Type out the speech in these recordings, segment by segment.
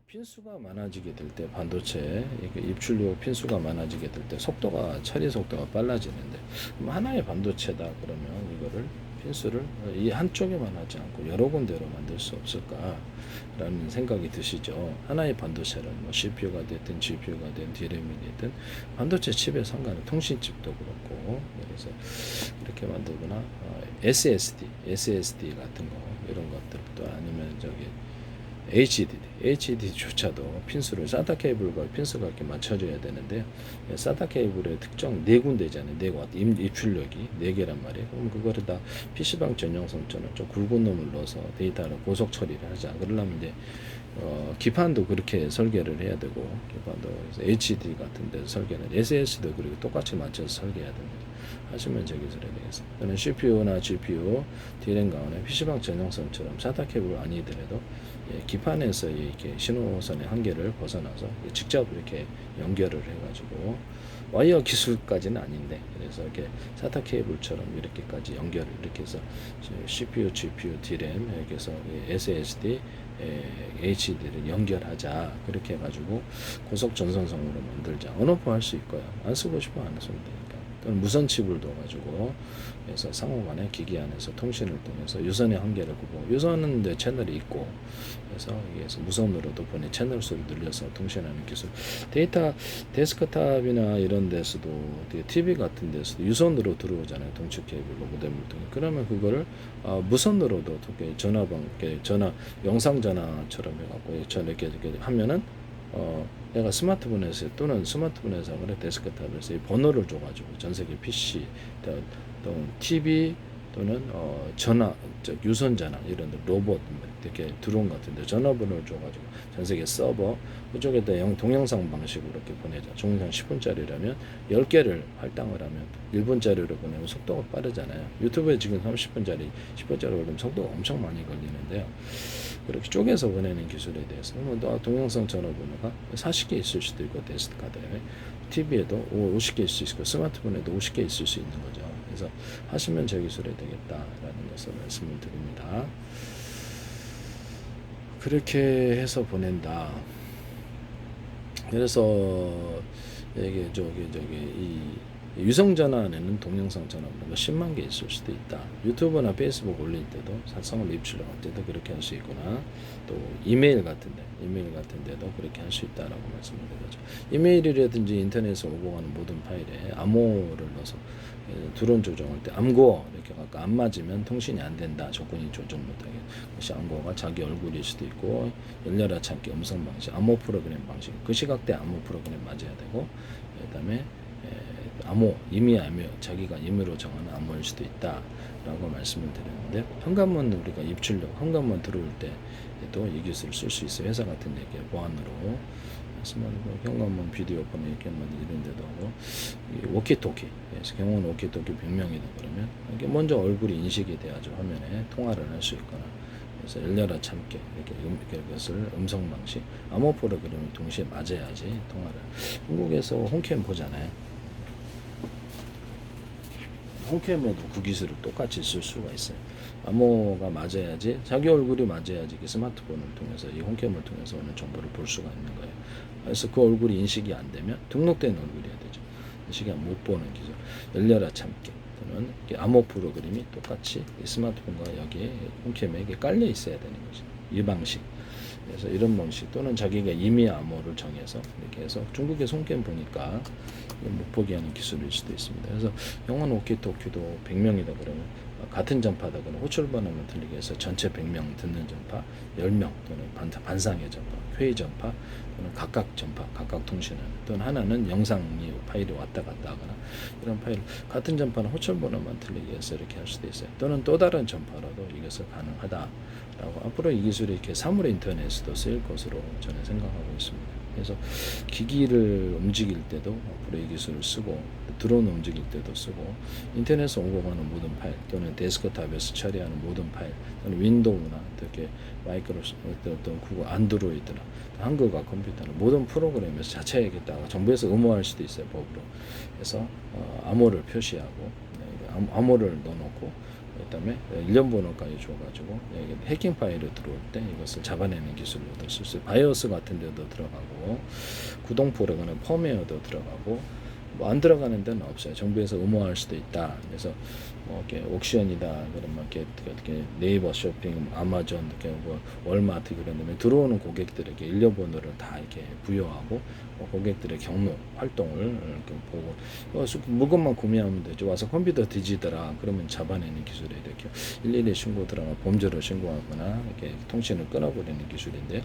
핀수가 많아지게 될 때 반도체 이게 입출력 핀수가 많아지게 될 때 속도가 처리 속도가 빨라지는데 그럼 하나의 반도체다 그러면 이거를 핀수를 이 한쪽에만 하지 않고 여러 군데로 만들 수 없을까라는 생각이 드시죠. 하나의 반도체는 뭐 CPU가 됐든 GPU가 됐든 DRAM이 됐든 반도체 칩에 상관은 통신칩도 그렇고 그래서 이렇게 만들거나 SSD 같은 거 이런 것들도 아니면 저기 HDD조차도 핀수를 사타 케이블과 핀수가 이렇게 맞춰줘야 되는데요. 사타 케이블의 특정 네 군데잖아요. 네 곳, 입출력이 네 개란 말이에요. 그럼 그거를 다 PC방 전용선처럼 좀 굵은 놈을 넣어서 데이터를 고속 처리를 하자. 그러려면 이제 기판도 그렇게 설계를 해야 되고 기판도 HD 같은 데 설계는 SS도 그리고 똑같이 맞춰서 설계해야 됩니다. 하시면 저 기술에 대해서 또는 CPU나 GPU, DRAM 가운데 PC방 전용선처럼 사타 케이블 아니더라도 기판에서 이렇게 신호선의 한계를 벗어나서 직접 이렇게 연결을 해가지고 와이어 기술까지는 아닌데 그래서 이렇게 사타 케이블처럼 이렇게까지 연결을 이렇게 해서 CPU, GPU, DRAM 이렇게 해서 SSD, HD를 연결하자 그렇게 해가지고 고속 전선성으로 만들자. 언오프 할 수 있고요. 안 쓰고 싶으면 안 쓰면 되니까. 또는 무선 칩을 둬가지고 그래서 상호간의 기기 안에서 통신을 통해서 유선의 한계를 구분. 유선은 이제 채널이 있고 그래서 여기에서 무선으로도 보내 채널 수를 늘려서 통신하는 기술. 데이터 데스크탑이나 이런 데서도 TV 같은 데서도 유선으로 들어오잖아요. 동축 케이블로 모뎀을 통해. 그러면 그거를 무선으로도 전화 영상 전화처럼 해갖고 이렇게 하면은 내가 스마트폰에서 또는 스마트폰에서 그래 데스크탑에서 이 번호를 줘가지고 전 세계 PC 또는 TV 또는 전화 유선 전화 이런 로봇 이렇게 드론 같은데 전화번호를 줘가지고 전 세계 서버 그쪽에다 동영상 방식으로 이렇게 보내자. 동영상 10분짜리라면 10개를 할당을 하면 1분짜리로 보내면 속도가 빠르잖아요. 유튜브에 지금 30분짜리 10분짜리 그러면 속도가 엄청 많이 걸리는데요. 그렇게 쪼개서 보내는 기술에 대해서 동영상 전화번호가 40개 있을 수도 있고 데스크카드에 TV에도 50개 있을 수 있고 스마트폰에도 50개 있을 수 있는 거죠. 그래서 하시면 저 기술이 되겠다라는 것을 말씀을 드립니다. 그렇게 해서 보낸다. 그래서 이게 이 유성 전환에는 동영상 전환번호가 10만 개 있을 수도 있다. 유튜브나 페이스북 올릴 때도 사성을 입출할 때도 그렇게 할 수 있구나. 또 이메일 같은 데도 그렇게 할 수 있다라고 말씀을 드렸죠. 이메일이라든지 인터넷에 오고 가는 모든 파일에 암호를 넣어서 드론 조정할 때 암고 이렇게 갖고 안 맞으면 통신이 안 된다. 조건이 조정 못하게. 그것이 암고가 자기 얼굴일 수도 있고 열려라 참기 음성 방식, 암호 프로그램 방식. 그 시각대 암호 프로그램 맞아야 되고 그다음에 암호, 자기가 임의로 정하는 암호일 수도 있다라고 말씀을 드렸는데 현관문 우리가 입출력, 현관문 들어올 때도 이 기술을 쓸 수 있어요. 회사 같은 데 보안으로 말씀하고 현관문 비디오 폰 이렇게 이런 데도 하고 워키토키, 경호원 워키토키 100명이다 그러면 이게 먼저 얼굴이 인식이 돼야죠. 화면에 통화를 할 수 있거나 그래서 열려라 참게 이렇게 것을 음성 방식 암호 프로그램이 동시에 맞아야지 통화를. 한국에서 홈캠 보잖아요. 홈캠에도 그 기술을 똑같이 쓸 수가 있어요. 암호가 맞아야지 자기 얼굴이 맞아야지 스마트폰을 통해서 이 홈캠을 통해서 오는 정보를 볼 수가 있는 거예요. 그래서 그 얼굴이 인식이 안 되면 등록된 얼굴이어야 되죠. 인식이 못 보는 기술. 열려라 참게 또는 암호 프로그램이 똑같이 스마트폰과 여기에 홈캠에 깔려 있어야 되는 거죠. 이 방식. 그래서 이런 방식 또는 자기가 임의 암호를 정해서 이렇게 해서 중국의 홈캠 보니까 못 보게 하는 기술일 수도 있습니다. 그래서 영원 오키토키도 100명이다 그러면 같은 전파다 그러면 호출번호만 들리게 해서 전체 100명 듣는 전파 10명 또는 반상의 전파, 회의 전파 또는 각각 전파, 각각 통신하는 또는 하나는 영상이 파일이 왔다 갔다 하거나 이런 파일 같은 전파는 호출번호만 들리게 해서 이렇게 할 수도 있어요. 또는 또 다른 전파라도 이것을 가능하다라고 앞으로 이 기술이 이렇게 사물 인터넷에도 쓰일 것으로 저는 생각하고 있습니다. 그래서 기기를 움직일 때도 앞으로 이 기술을 쓰고 드론 움직일 때도 쓰고 인터넷에 오고가는 모든 파일 또는 데스크탑에서 처리하는 모든 파일 또는 윈도우나 이렇게 마이크로소프트 어떤 구글 안드로이드나 한글과 컴퓨터나 모든 프로그램에서 자체에다가 정부에서 의무화할 수도 있어요. 법으로. 그래서 암호를 표시하고 암호를 넣어놓고 그다음에 일련 번호까지 줘가지고 해킹 파일이 들어올 때 이것을 잡아내는 기술로도 쓸 수 있어요. 바이오스 같은 데도 들어가고 구동 프로그램은 펌웨어도 들어가고 뭐 안 들어가는 데는 없어요. 정부에서 의무화할 수도 있다. 그래서 뭐 이렇게 옥션이다 그러면 이렇게 네이버 쇼핑, 아마존, 이렇게 뭐 월마트 그런 데면 들어오는 고객들에게 일련 번호를 다 이렇게 부여하고 고객들의 경로 활동을 이렇게 보고 물건만 구매하면 되죠. 와서 컴퓨터 뒤지더라 그러면 잡아내는 기술이 이렇게 일일이 신고 들어가 범죄로 신고하거나 이렇게 통신을 끊어버리는 기술인데요.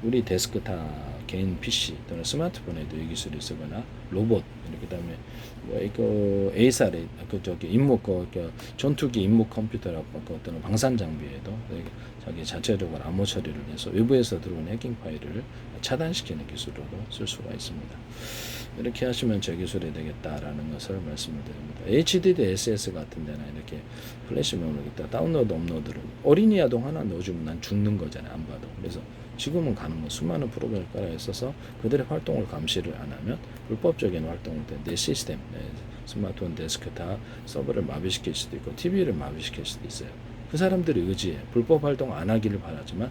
우리 데스크탑 개인 PC 또는 스마트폰에도 이 기술이 쓰거나 로봇 이렇게 다음에 뭐 이거 A사리 그 저기 임무 전투기 임무 컴퓨터라고 어떤 방산 장비에도 자기 자체적으로 암호 처리를 해서 외부에서 들어오는 해킹 파일을 차단시키는 기술로도 쓸 수가 있습니다. 이렇게 하시면 저 기술이 되겠다라는 것을 말씀을 드립니다. HDD/SS 같은 데는 이렇게 플래시 메모리다 다운로드 업로드를 어린이 아동 하나 넣어주면 난 죽는 거잖아요. 안 봐도. 그래서 지금은 가는 거 수많은 프로그램을 깔아 있어서 그들의 활동을 감시를 안 하면 불법적인 활동을 내 시스템 스마트폰 데스크탑 서버를 마비시킬 수도 있고 TV를 마비시킬 수도 있어요. 그 사람들의 의지에 불법 활동 안 하기를 바라지만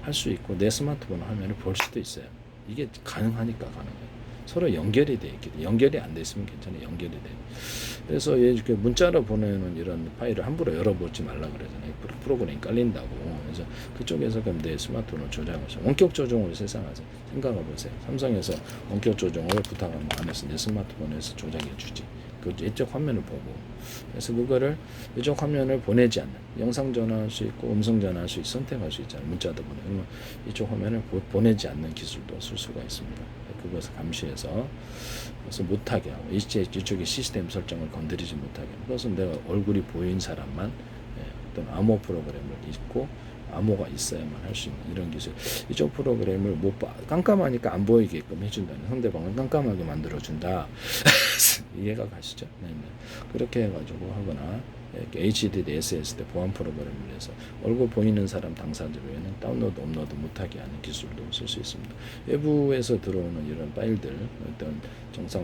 할 수 있고 내 스마트폰 화면을 볼 수도 있어요. 이게 가능하니까 가능해요. 서로 연결이 돼 있기 때문에 연결이 안 돼 있으면 괜찮아요. 연결이 돼. 그래서 이렇게 문자로 보내는 이런 파일을 함부로 열어보지 말라 그러잖아요. 프로그램이 깔린다고. 그래서 그쪽에서 그럼 내 스마트폰을 조작을 해서 원격 조정을 세상에서 생각해 보세요. 삼성에서 원격 조정을 부탁하면 안 해서 내 스마트폰에서 조작해 주지. 그 이쪽 화면을 보고 그래서 그거를 이쪽 화면을 보내지 않는 영상 전화할 수 있고 음성 전화할 수 있고 선택할 수 있잖아요. 문자도 보내면 이쪽 화면을 보내지 않는 기술도 쓸 수가 있습니다. 그것을 감시해서 그래서 못하게 하고 이쪽의 시스템 설정을 건드리지 못하게 하고 그것은 내가 얼굴이 보인 사람만 어떤 암호 프로그램을 읽고 암호가 있어야만 할 수 있는 이런 기술. 이쪽 프로그램을 깜깜하니까 안 보이게끔 해준다는 상대방을 깜깜하게 만들어준다. 이해가 가시죠? 네네. 그렇게 해가지고 하거나 HDD/SS 때 보안 프로그램을 해서 얼굴 보이는 사람 당사자 외에는 다운로드, 업로드 못하게 하는 기술도 쓸 수 있습니다. 외부에서 들어오는 이런 파일들 어떤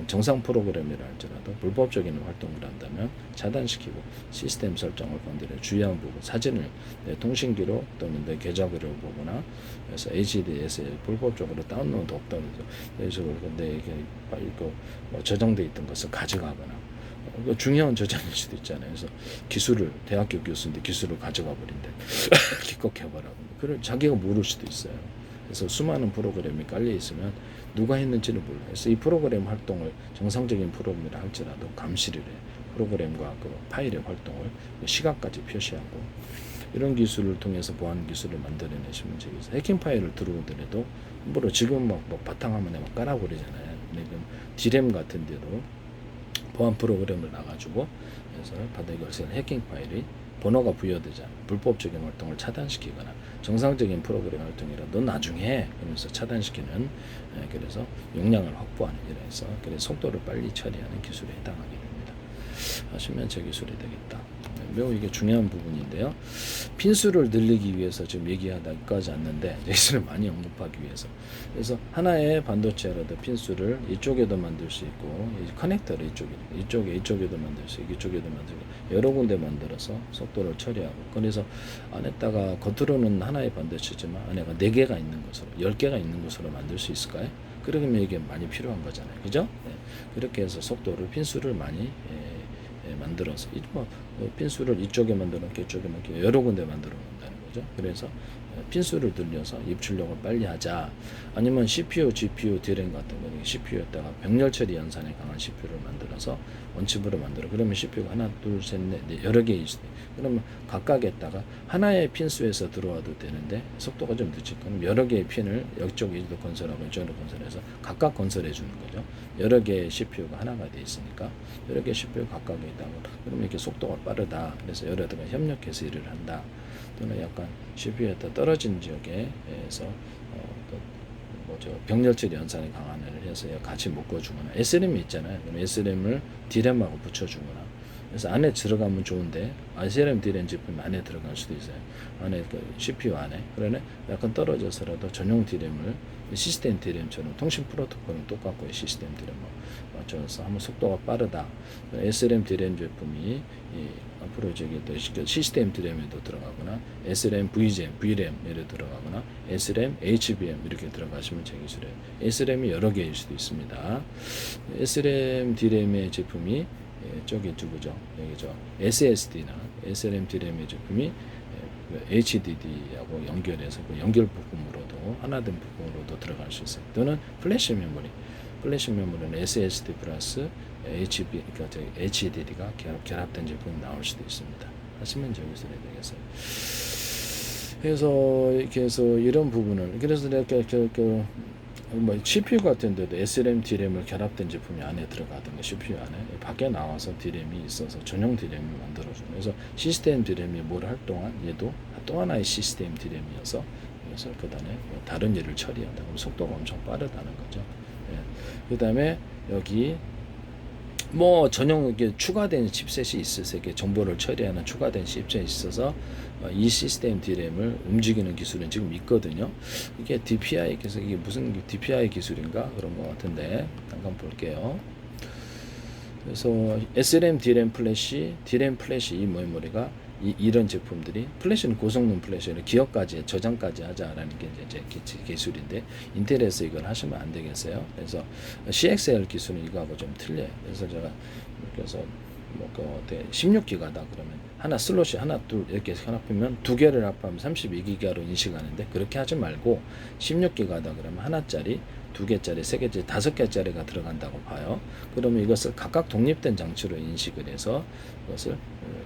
정상 프로그램이라 할지라도 불법적인 활동을 한다면 차단시키고 시스템 설정을 건드려 주의한 부분 사진을 내 통신기로 또는 내 계좌기로 보거나 그래서 HDD에서 불법적으로 다운로드 없다고 해서 근데 이게 저장돼 있던 것을 가져가거나 중요한 저장일 수도 있잖아요. 그래서 기술을 대학교 교수인데 기술을 가져가 버린대. 기껏 해봐라고. 그걸 자기가 모를 수도 있어요. 그래서 수많은 프로그램이 깔려 있으면 누가 했는지는 몰라요. 그래서 이 프로그램 활동을 정상적인 프로그램이라 할지라도 감시를 해. 프로그램과 그 파일의 활동을 시각까지 표시하고 이런 기술을 통해서 보안 기술을 만들어내시면 되겠어요. 해킹 파일을 들어오더라도 함부로 지금 막 바탕화면에 막 깔아버리잖아요. 근데 디램 같은 데도 보안 프로그램을 놔가지고 그래서 바닥에 걸친 해킹 파일이 번호가 부여되지 않은 불법적인 활동을 차단시키거나 정상적인 프로그램 활동이라도 나중에 해 그러면서 차단시키는 그래서 용량을 확보하는 이래서 그래서 속도를 빨리 처리하는 기술에 해당하게 됩니다. 하시면 저 기술이 되겠다. 매우 이게 중요한 부분인데요. 핀수를 늘리기 위해서 지금 얘기하다까지 않는데 여기서는 많이 언급하기 위해서 그래서 하나의 반도체라도 핀수를 이쪽에도 만들 수 있고 커넥터를 이쪽에도 만들 수 있고 이쪽에도 만들고 여러 군데 만들어서 속도를 처리하고 그래서 안에다가 겉으로는 하나의 반도체지만 안에가 4개가 있는 것으로 10개가 있는 것으로 만들 수 있을까요? 그러면 이게 많이 필요한 거잖아요. 그죠? 네. 그렇게 해서 속도를 핀수를 많이 만들어서 핀수를 이쪽에 만들어 놓고 이쪽에 놓고 여러 군데 만들어 놓는다는 거죠. 그래서 핀수를 늘려서 입출력을 빨리 하자. 아니면 CPU, GPU, DRAM 같은 거는 CPU에다가 병렬 처리 연산에 강한 CPU를 만들어서 원칩으로 만들어. 그러면 CPU가 하나, 둘, 셋, 넷 여러 개 있어요. 그러면 각각에다가 하나의 핀수에서 들어와도 되는데 속도가 좀 늦을 거면 여러 개의 핀을 이쪽에도 건설하고 이쪽으로 건설해서 각각 건설해 주는 거죠. 여러 개의 CPU가 하나가 돼 있으니까 여러 개의 CPU 각각에 있다고 그러면 이렇게 속도가 빠르다. 그래서 여러 개가 협력해서 일을 한다. 또는 약간 CPU에다 떨어진 지역에서 병렬체 연산에 강한 애를 해서 같이 묶어주거나 SRAM이 있잖아요. 그럼 SRAM을 DRAM하고 붙여주거나 그래서 안에 들어가면 좋은데 SRAM DRAM 제품 안에 들어갈 수도 있어요. 안에 그 CPU 안에 그러네 약간 떨어져서라도 전용 DRAM을 시스템 디램처럼 통신 프로토콜은 똑같고요. 시스템 디램 맞춰서 하면 속도가 빠르다. SRAM 디램 제품이 앞으로 저기 시스템 디램에도 들어가거나 SRAM VRAM 예를 들어가거나 SRAM HBM 이렇게 들어가시면 제 기술에 SRAM이 여러 개일 수도 있습니다. SRAM 디램의 제품이 저기 누구죠? 여기죠. SSD나 SRAM 디램의 제품이 HDD하고 연결해서 그 연결 부품으로도 하나된 부품으로도 들어갈 수 있어요. 또는 플래시 메모리는 SSD 플러스 그러니까 HDD가 결합된 제품이 나올 수도 있습니다. 하시면 저기서 되겠어요. 그래서 이렇게 해서 이런 부분을 그래서 이렇게 뭐 CPU 같은 데도 SRAM, DRAM을 결합된 제품이 안에 들어가든가 CPU 안에 밖에 나와서 DRAM이 있어서 전용 DRAM을 만들어주는 그래서 시스템 DRAM이 뭘 할 동안 얘도 또 하나의 시스템 DRAM이어서 그래서 그 다음에 다른 일을 처리한다. 그럼 속도가 엄청 빠르다는 거죠. 예. 그 다음에 여기 뭐 전용 이게 추가된 칩셋이 있어서 이렇게 정보를 처리하는 추가된 칩셋이 있어서 이 시스템 DRAM을 움직이는 기술은 지금 있거든요. 이게 DPI께서 이게 무슨 DPI 기술인가 그런 것 같은데 잠깐 볼게요. 그래서 SRAM, DRAM 플래시 이 메모리가 이런 제품들이 플래시는 고성능 플래시를 기억까지 저장까지 하자라는 게 이제 기술인데 인텔에서 이걸 하시면 안 되겠어요. 그래서 CXL 기술은 이거하고 좀 틀려요. 그래서 제가 그래서 뭐 16기가다 그러면 하나 슬롯이 하나 둘 이렇게 합하면 두 개를 합하면 32기가로 인식하는데 그렇게 하지 말고 16기가다 그러면 하나짜리 두 개짜리, 세 개짜리, 다섯 개짜리가 들어간다고 봐요. 그러면 이것을 각각 독립된 장치로 인식을 해서 이것을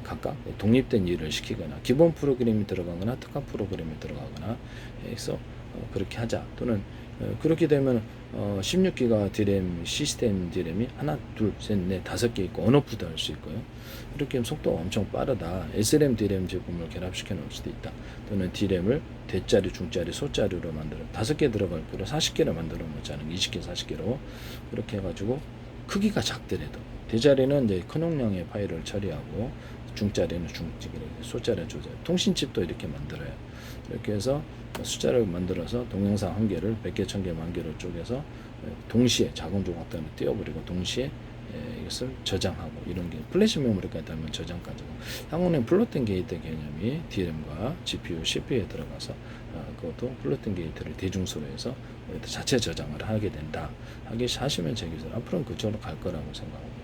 각각 독립된 일을 시키거나 기본 프로그램이 들어가거나 특화 프로그램이 들어가거나 해서 그렇게 하자. 또는 그렇게 되면 16기가 디램 시스템 디램이 하나, 둘, 셋, 넷, 다섯 개 있고 언어푸드 할 수 있고요. 이렇게 하면 속도가 엄청 빠르다. SRAM 디램 제품을 결합시켜 놓을 수도 있다. 또는 디램을 대짜리, 중짜리, 소짜리로 만들어 다섯 개 들어갈 거로 40개를 만들어 놓자는 20개, 40개로 그렇게 해가지고 크기가 작더라도 대짜리는 이제 큰 용량의 파일을 처리하고 중짜리는 소짜리는 조짜리 통신칩도 이렇게 만들어요. 이렇게 해서 숫자를 만들어서 동영상 한 개를 100개, 1000개, 만 개로 쪼개서 동시에 작은 조각단을 띄워버리고 동시에 이것을 저장하고 이런 게 플래시 메모리까지 하면 저장까지 하고 향후는 플로팅 게이트 개념이 DRAM과 GPU, CPU에 들어가서 그것도 플로팅 게이트를 대중소로 해서 자체 저장을 하게 된다. 하시면 제 기술 앞으로는 그쪽으로 갈 거라고 생각합니다.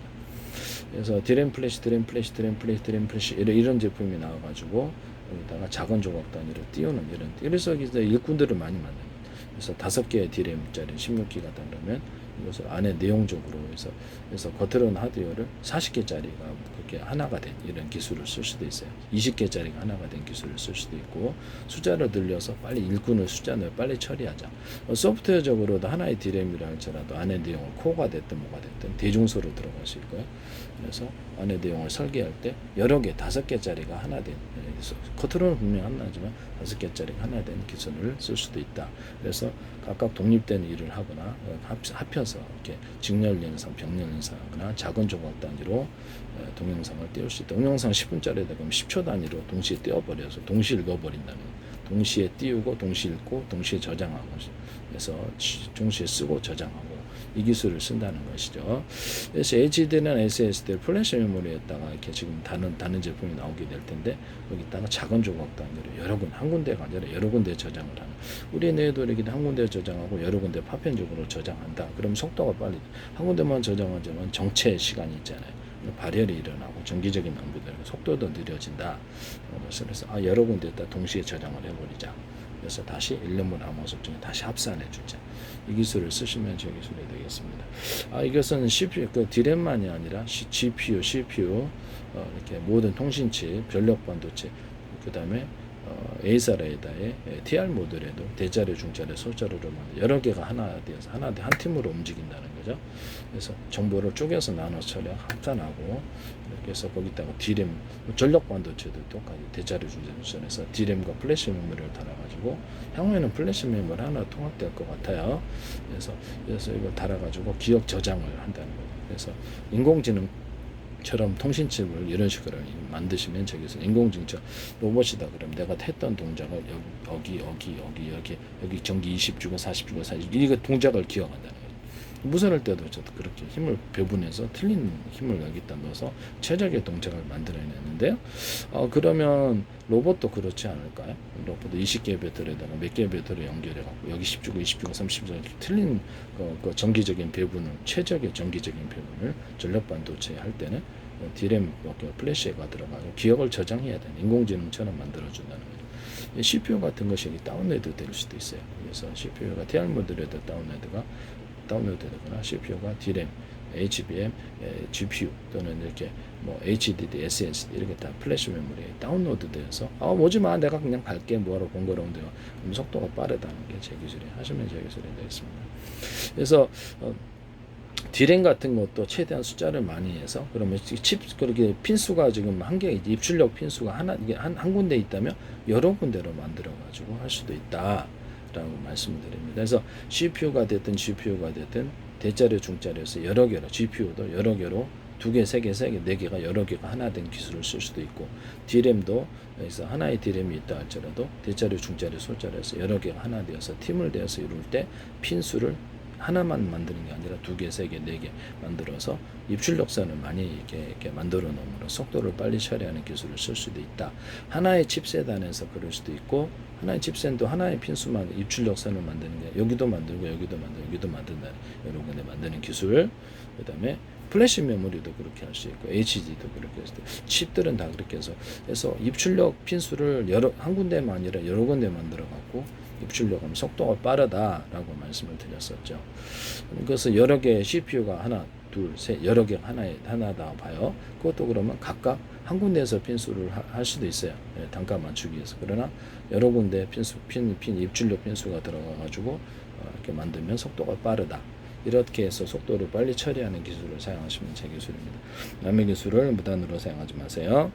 그래서 DRAM 플래시 이런 제품이 나와가지고 여기다가 작은 조각 단위로 띄우는 이래서 일꾼들을 많이 만듭니다. 그래서 5개의 DRAM짜리 16기가다 그러면 이것을 안에 내용적으로 해서 겉으로는 하드웨어를 40개짜리가 그렇게 하나가 된 이런 기술을 쓸 수도 있어요. 20개짜리가 하나가 된 기술을 쓸 수도 있고 숫자를 늘려서 빨리 일꾼을 숫자를 빨리 처리하자. 소프트웨어적으로도 하나의 DRAM이라 할지라도 안에 내용을 코어가 됐든 뭐가 됐든 대중소로 들어갈 수 있고요. 그래서 안에 내용을 설계할 때 여러 개 5개짜리가 하나 된 겉으로는 분명 하나지만 5개짜리가 하나 된 기술을 쓸 수도 있다. 그래서 각각 독립된 일을 하거나 합혀서 이렇게 직렬 연상, 병렬 연상하거나 작은 조각 단위로 동영상을 띄울 수 있다. 동영상 10분짜리다 그러면 10초 단위로 동시에 띄워버려서 동시에 읽어버린다는 동시에 띄우고 동시에 읽고 동시에 저장하고 그래서 동시에 쓰고 저장하고 이 기술을 쓴다는 것이죠. 그래서 HDD나 SSD 플래시 메모리에다가 이렇게 지금 다른 제품이 나오게 될 텐데 여기다가 작은 조각 단위로 여러 군 한 군데가 아니라 여러 군데 저장을 하는. 우리 내에도 이렇게 한 군데 저장하고 여러 군데 파편적으로 저장한다. 그럼 속도가 빨리 한 군데만 저장하자면 정체 시간이 있잖아요. 발열이 일어나고 정기적인 낭비도 속도도 느려진다. 그래서 여러 군데에다 동시에 저장을 해버리자. 그래서 다시 1년분 암호석 중에 다시 합산해 주자. 이 기술을 쓰시면 저 기술이 되겠습니다. 이것은 CPU, DRAM만이 아니라 GPU, CPU, 이렇게 모든 통신칩, 전력 반도체, 그 다음에 A사라에다의 TR 모듈에도 대자료, 중자료, 소자료로 만든 여러 개가 하나 되어서 한 팀으로 움직인다는 거죠. 그래서 정보를 쪼개서 나눠서 처리하고 합산하고 이렇게 해서 거기다가 DRAM, 전력 반도체도 똑같이 대자료, 중자료에서 DRAM과 플래시 메모리를 달아가지고 향후에는 플래시 메모리 하나 통합될 것 같아요. 그래서 이걸 달아가지고 기억 저장을 한다는 거죠. 그래서 인공지능 처럼 통신칩을 이런 식으로 만드시면 제 기술 인공지능 로봇이다 그러면 내가 했던 동작을 여기 전기 20 주고 40 주고 40 이거 동작을 기억한다는 거예요. 무선할 때도 저도 그렇게 힘을 배분해서 틀린 힘을 여기다 넣어서 최적의 동작을 만들어내는데요. 그러면 로봇도 그렇지 않을까요? 로봇도 20개의 배터리에다가 몇 개의 배터리 연결해갖고 여기 10 주고 20 주고 30 주고 틀린 그 전기적인 배분을 최적의 전기적인 배분을 전력 반도체 할 때는 D램 플래시가 들어가서 기억을 저장해야 되는 인공지능처럼 만들어준다는 거죠. CPU 같은 것이 다운로드 될 수도 있어요. 그래서 CPU가 TR 모듈에다 다운로드되거나 CPU가 D램, HBM, GPU 또는 이렇게 뭐 HDD, SSD 이렇게 다 플래시 메모리에 다운로드되어서 오지마 내가 그냥 갈게 뭐하러 번거로운데요. 그럼 속도가 빠르다는 게 제 기술이 하시면 제 기술이 되겠습니다. 그래서 D램 같은 것도 최대한 숫자를 많이 해서 그러면 칩 그렇게 핀 수가 지금 한 개 입출력 핀 수가 하나 이게 한 군데 있다면 여러 군데로 만들어 가지고 할 수도 있다. 라고 말씀드립니다. 그래서 CPU가 됐든 GPU가 됐든 대자료 중자료에서 여러 개로 GPU도 여러 개로 2개, 3개, 3개, 4개가 여러 개가 하나 된 기술을 쓸 수도 있고 D램도 여기서 하나의 D램이 있다 할지라도 대자료, 중자료, 소자료에서 여러 개가 하나 되어서 팀을 되어서 이룰 때 핀 수를 하나만 만드는 게 아니라 2개, 3개, 4개 만들어서 입출력선을 많이 이렇게 만들어 놓으므로 속도를 빨리 처리하는 기술을 쓸 수도 있다. 하나의 칩셋 안에서 그럴 수도 있고 하나의 칩셋도 하나의 핀수만 입출력선을 만드는 게 여기도 만들고 여기도 만든다. 여러 군데 만드는 기술. 그다음에 플래시 메모리도 그렇게 할 수 있고 HD도 그렇게 해서 칩들은 다 그렇게 해서 입출력 핀수를 한 군데만 아니라 여러 군데 만들어 갖고 입출력하면 속도가 빠르다라고 말씀을 드렸었죠. 그래서 여러 개의 CPU가 하나, 둘, 셋 여러 개 하나다 봐요. 그것도 그러면 각각 한 군데에서 핀수를 할 수도 있어요. 단가 맞추기 위해서. 그러나 여러 군데 핀 입출력 핀수가 들어가 가지고 이렇게 만들면 속도가 빠르다. 이렇게 해서 속도를 빨리 처리하는 기술을 사용하시면 제 기술입니다. 남의 기술을 무단으로 사용하지 마세요.